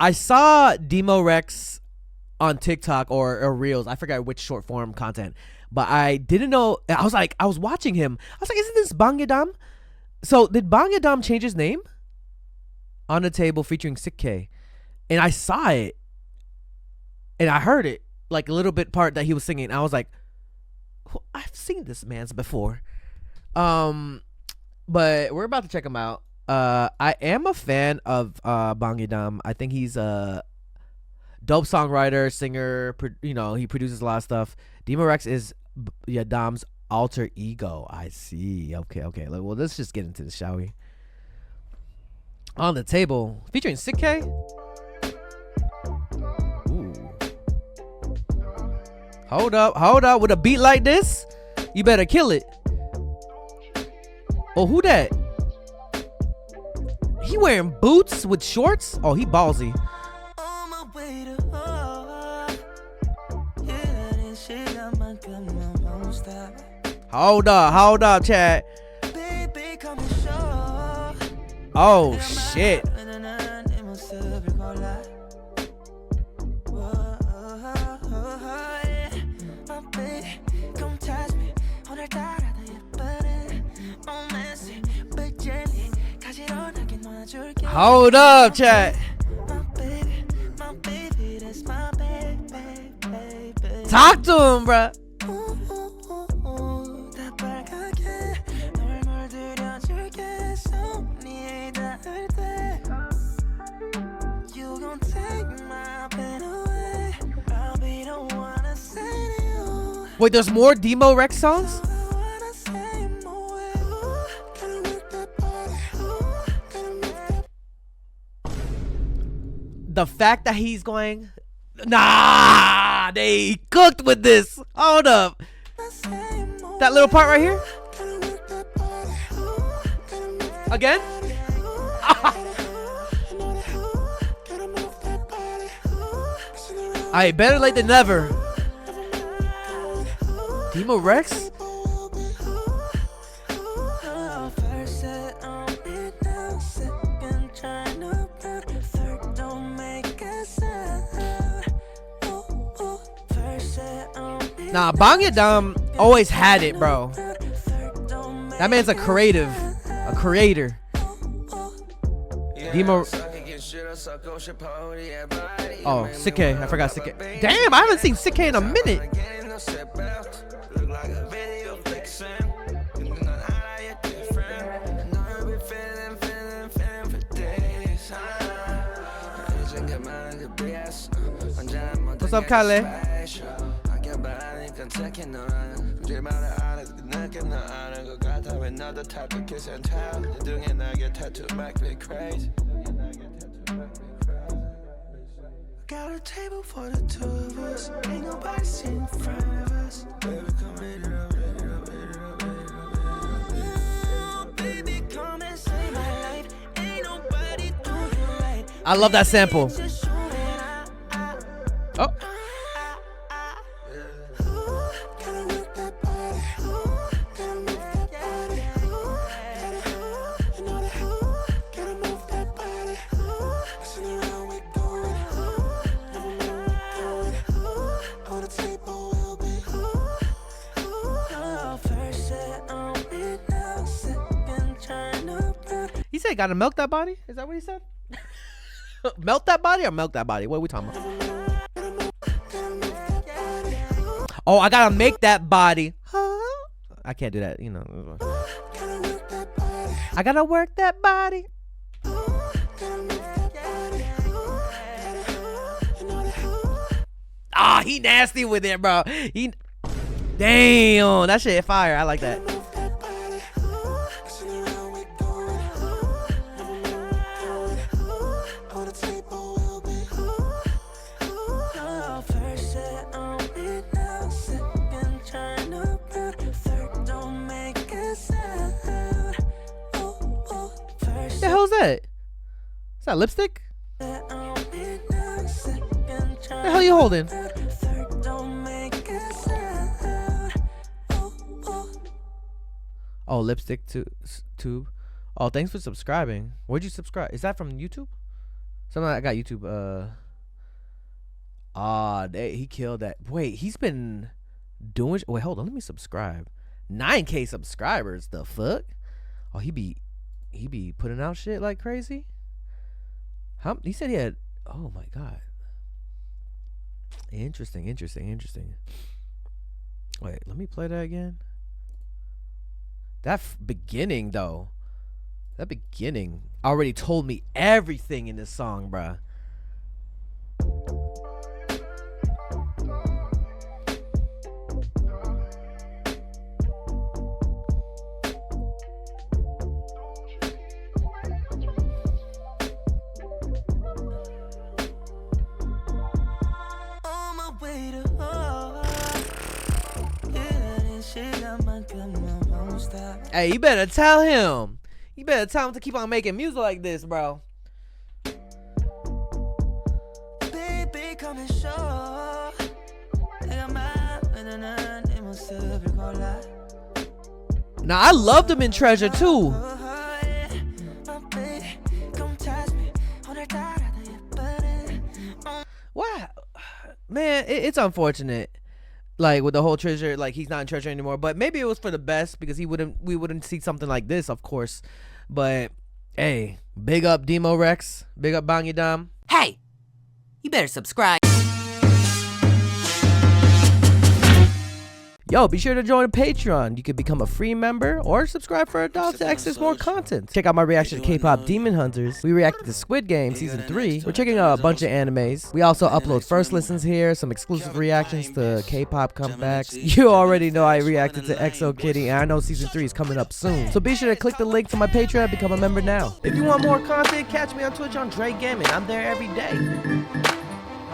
I saw DIMO REX on TikTok or Reels. I forgot which short form content, but I didn't know. I was watching him. I was like, isn't this Bangyadam? So did Bangyadam change his name? On the Table featuring Sik-K, and I saw it, and I heard it like a little bit part that he was singing. And I was like, well, I've seen this man's before. But we're about to check him out. I am a fan of Bangyadam. I think he's a dope songwriter, singer. He produces a lot of stuff. DIMO REX is Dam's alter ego. I see. Okay. Well, let's just get into this, shall we? On the Table featuring Sik-K. Ooh. Hold up. With a beat like this, you better kill it. Oh, who that? He wearing boots with shorts? Oh, he ballsy. Hold up, Chad. Oh, shit. Hold up, Chad. Talk to him, bruh. Wait, there's more DIMO REX songs? The fact that he's going, nah, they cooked with this. Hold up. That little part right here. Again? Alright, better late than never. DIMO REX? Nah, Bangyadam always had it, bro. That man's a creator. DIMO. Oh, Sik-K. I forgot Sik-K. Damn, I haven't seen Sik-K in a minute. What's up, Kale? Got a table for the two of us. Ain't nobody sitting in front of us. Baby, come in it up, baby, come and save my life. Ain't nobody do you right. I love that sample. Oh. He said, "Gotta milk that body." Is that what he said? Melt that body or milk that body? What are we talking about? Oh, I gotta make that body. I can't do that, you know. I gotta work that body. Ah, he nasty with it, bro. Damn, that shit fire. I like that. What the hell's that? Is that lipstick? What the hell are you holding? Oh, lipstick tube. Oh, thanks for subscribing. Where'd you subscribe? Is that from YouTube? Something I got YouTube. He killed that. Wait, he's been doing. Wait, hold on. Let me subscribe. 9K subscribers. The fuck? Oh, he be putting out shit like crazy. He said he had. Oh my god. Interesting. Wait, let me play that again. That beginning though. That beginning already told me everything in this song, bruh. Hey, you better tell him. You better tell him to keep on making music like this, bro. Baby, come and show. Now, I loved him in Treasure, too. Wow. Man, it's unfortunate. Like with the whole Treasure, like he's not in Treasure anymore. But maybe it was for the best because we wouldn't see something like this, of course. But hey, big up DIMO REX, big up Bangidam. Hey, you better subscribe. Yo, be sure to join the Patreon. You can become a free member or subscribe for $1 to access more content. Check out my reaction to K-pop Demon Hunters. We reacted to Squid Game Season 3. We're checking out a bunch of animes. We also upload first listens here, some exclusive reactions to K-pop comebacks. You already know I reacted to EXO Kitty, and I know Season 3 is coming up soon. So be sure to click the link to my Patreon and become a member now. If you want more content, catch me on Twitch on JREKML. I'm there every day.